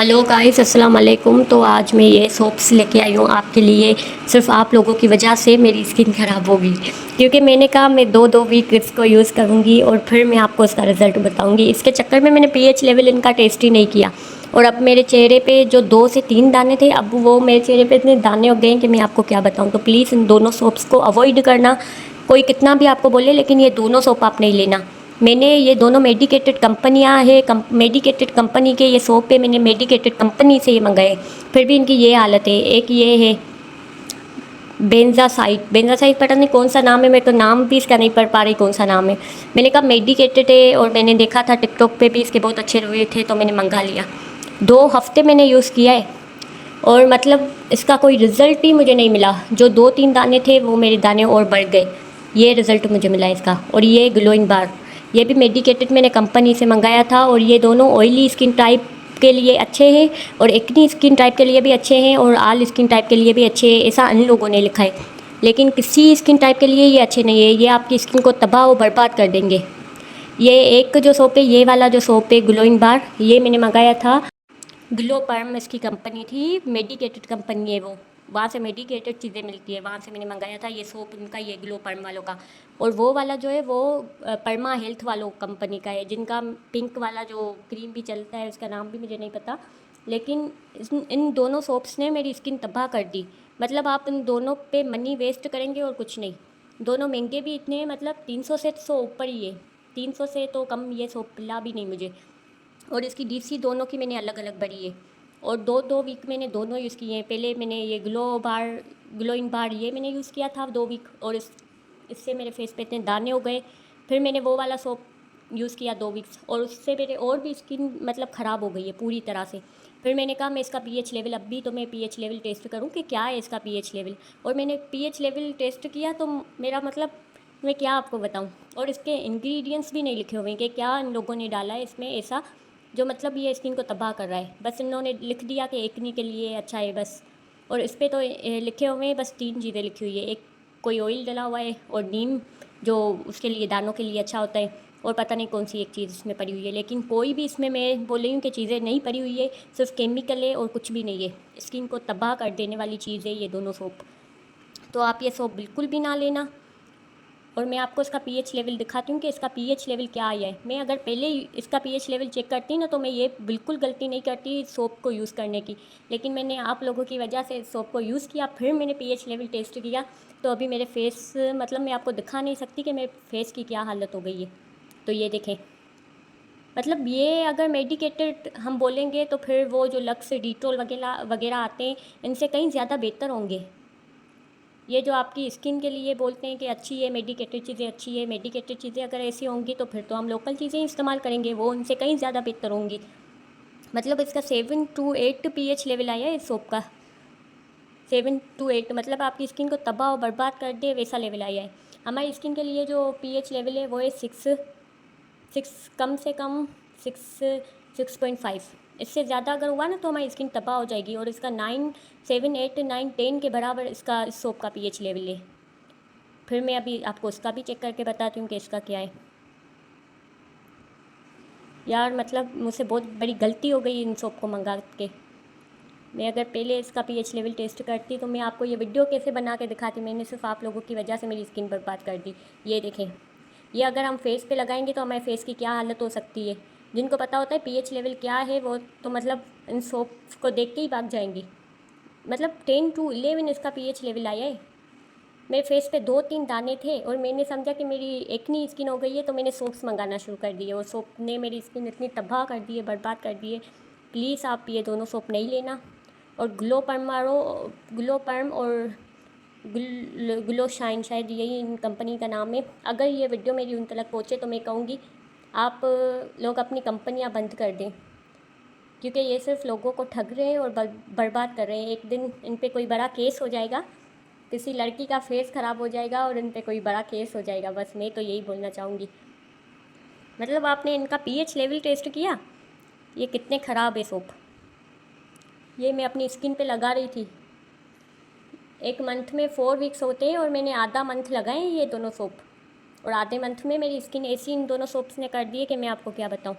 Hello guys, अस्सलाम वालेकुम। तो आज मैं ये सोप्स लेके आई हूँ आपके लिए। सिर्फ आप लोगों की वजह से मेरी स्किन ख़राब होगी, क्योंकि मैंने कहा मैं दो वीक इसको यूज़ करूँगी और फिर मैं आपको उसका रिज़ल्ट बताऊँगी। इसके चक्कर में मैंने पीएच लेवल इनका टेस्ट ही नहीं किया और अब मेरे चेहरे पे जो 2 से 3 दाने थे, अब वो मेरे चेहरे पे इतने दाने हो गए हैं कि मैं आपको क्या बताऊँ। तो प्लीज़ इन दोनों सोप्स को अवॉइड करना। कोई कितना भी आपको बोले, लेकिन ये दोनों सोप आप नहीं लेना। मैंने ये दोनों मेडिकेटेड कंपनियां है, मेडिकेटेड कंपनी के ये सोप पे मैंने मेडिकेटेड कंपनी से ये मंगाए, फिर भी इनकी ये हालत है। एक ये है बेंजासाइड पता नहीं कौन सा नाम है, मैं तो नाम भी इसका नहीं पढ़ पा रही कौन सा नाम है। मैंने कहा मेडिकेटेड है और मैंने देखा था टिकटॉक पे भी इसके बहुत अच्छे रिव्यू थे, तो मैंने मंगा लिया। 2 हफ्ते मैंने यूज़ किया है और मतलब इसका कोई रिज़ल्ट ही मुझे नहीं मिला। जो 2-3 दाने थे वो मेरे दाने और बढ़ गए। ये रिज़ल्ट मुझे मिला इसका। और ये ग्लोइंग बार, ये भी मेडिकेटेड मैंने कंपनी से मंगाया था और ये दोनों ऑयली स्किन टाइप के लिए अच्छे हैं और एक्नी स्किन टाइप के लिए भी अच्छे हैं और आल स्किन टाइप के लिए भी अच्छे हैं, ऐसा इन लोगों ने लिखा है। लेकिन किसी स्किन टाइप के लिए ये अच्छे नहीं है, ये आपकी स्किन को तबाह और बर्बाद कर देंगे। ये एक जो सोप है, ये वाला जो सोप है ग्लोइंग बार, ये मैंने मंगाया था ग्लो पर्म, इसकी कंपनी थी, मेडिकेटेड कंपनी है वो। वहाँ से मेडिकेटेड चीज़ें मिलती है, वहाँ से मैंने मंगाया था ये सोप उनका, ये ग्लो पर्म वालों का। और वो वाला जो है वो परमा हेल्थ वालों कंपनी का है, जिनका पिंक वाला जो क्रीम भी चलता है, उसका नाम भी मुझे नहीं पता। लेकिन इन दोनों सोप्स ने मेरी स्किन तबाह कर दी। मतलब आप इन दोनों पे मनी वेस्ट करेंगे और कुछ नहीं। दोनों महंगे भी इतने हैं, मतलब 300 से तो ऊपर ही है। 300 से तो कम ये सोप मिला भी नहीं मुझे। और इसकी डीसी दोनों की मैंने अलग अलग भरी है और 2 वीक मैंने दोनों यूज़ किए हैं। पहले मैंने ये ग्लोइंग बार ये मैंने यूज़ किया था 2 वीक, और इससे मेरे फेस पे इतने दाने हो गए। फिर मैंने वो वाला सोप यूज़ किया 2 वीक्स और उससे मेरे और भी स्किन मतलब ख़राब हो गई है पूरी तरह से। फिर मैंने कहा मैं इसका पीएच लेवल, अब भी तो मैं पीएच लेवल टेस्ट करूँ कि क्या है इसका पीएच लेवल। और मैंने पीएच लेवल टेस्ट किया तो मेरा मतलब मैं क्या आपको बताऊँ। और इसके इंग्रेडिएंट्स भी नहीं लिखे हुए हैं कि क्या इन लोगों ने डाला है इसमें ऐसा जो मतलब ये स्किन को तबाह कर रहा है। बस इन्होंने लिख दिया कि एक्नी के लिए अच्छा है बस। और इस पर तो लिखे हुए हैं बस 3 चीज़ें लिखी हुई है। एक कोई ऑयल डला हुआ है और नीम जो उसके लिए दानों के लिए अच्छा होता है, और पता नहीं कौन सी एक चीज़ इसमें पड़ी हुई है। लेकिन कोई भी इसमें मैं बोल रही हूँ कि चीज़ें नहीं पड़ी हुई है, सिर्फ केमिकल है और कुछ भी नहीं है। स्किन को तबाह कर देने वाली चीज़ है ये दोनों सोप। तो आप ये सोप बिल्कुल भी ना लेना। और मैं आपको इसका पीएच लेवल दिखाती हूँ कि इसका पीएच लेवल क्या आया है। मैं अगर पहले ही इसका पीएच लेवल चेक करती ना, तो मैं ये बिल्कुल गलती नहीं करती सोप को यूज़ करने की। लेकिन मैंने आप लोगों की वजह से सोप को यूज़ किया, फिर मैंने पीएच लेवल टेस्ट किया, तो अभी मेरे फेस मतलब मैं आपको दिखा नहीं सकती कि मेरे फेस की क्या हालत हो गई है। तो ये देखें, मतलब ये अगर मेडिकेटेड हम बोलेंगे तो फिर वो जो लक्स डिटोल वगैरह वगैरह आते हैं, इनसे कहीं ज़्यादा बेहतर होंगे। ये जो आपकी स्किन के लिए बोलते हैं कि अच्छी है मेडिकेटेड चीज़ें, अच्छी है मेडिकेटेड चीज़ें, अगर ऐसी होंगी तो फिर तो हम लोकल चीज़ें इस्तेमाल करेंगे, वो उनसे कहीं ज़्यादा बेहतर होंगी। मतलब इसका 7 to 8 पीएच लेवल आया है इस सोप का। 7 to 8 मतलब आपकी स्किन को तबाह और बर्बाद कर दे वैसा लेवल आया है। हमारी स्किन के लिए जो पीएच लेवल है वो है 6 कम से कम 6.5। इससे ज़्यादा अगर हुआ ना तो हमारी स्किन तबाह हो जाएगी। और इसका 9, 7, 8, 9, 10 के बराबर इसका इस सोप का पीएच लेवल है। फिर मैं अभी आपको उसका भी चेक करके बताती हूँ कि इसका क्या है। यार मतलब मुझसे बहुत बड़ी गलती हो गई इन सोप को मंगा के। मैं अगर पहले इसका पीएच लेवल टेस्ट करती तो मैं आपको ये वीडियो कैसे बना के दिखाती। मैंने सिर्फ आप लोगों की वजह से मेरी स्किन बर्बाद कर दी। ये देखें, ये अगर हम फेस पे लगाएंगे तो हमारे फेस की क्या हालत हो सकती है। जिनको पता होता है पीएच लेवल क्या है, वो तो मतलब इन सोप को देख के ही भाग जाएंगी। मतलब 10 to 11 इसका पीएच लेवल आया है। मेरे फेस पे 2-3 दाने थे और मैंने समझा कि मेरी एक्नी स्किन हो गई है, तो मैंने सोप्स मंगाना शुरू कर दिए और सोप ने मेरी स्किन इतनी तबाह कर दी है, बर्बाद कर दी है। प्लीज़ आप ये दोनों सोप नहीं लेना। और ग्लो पर्म मारो, ग्लो पर्म और ग्लो शाइन, शायद यही इन कंपनी का नाम है। अगर ये वीडियो मेरी उन तक पहुँचे तो मैं कहूँगी आप लोग अपनी कंपनियाँ बंद कर दें, क्योंकि ये सिर्फ लोगों को ठग रहे हैं और बर्बाद कर रहे हैं। एक दिन इन पे कोई बड़ा केस हो जाएगा, किसी लड़की का फेस ख़राब हो जाएगा और इन पे कोई बड़ा केस हो जाएगा। बस मैं तो यही बोलना चाहूँगी। मतलब आपने इनका पीएच लेवल टेस्ट किया, ये कितने ख़राब है सोप। ये मैं अपनी स्किन पे लगा रही थी। एक मंथ में 4 वीक्स होते हैं और मैंने आधा मंथ लगाए ये दोनों सोप, और आधे मंथ में मेरी स्किन ऐसी इन दोनों सोप्स ने कर दी है कि मैं आपको क्या बताऊँ।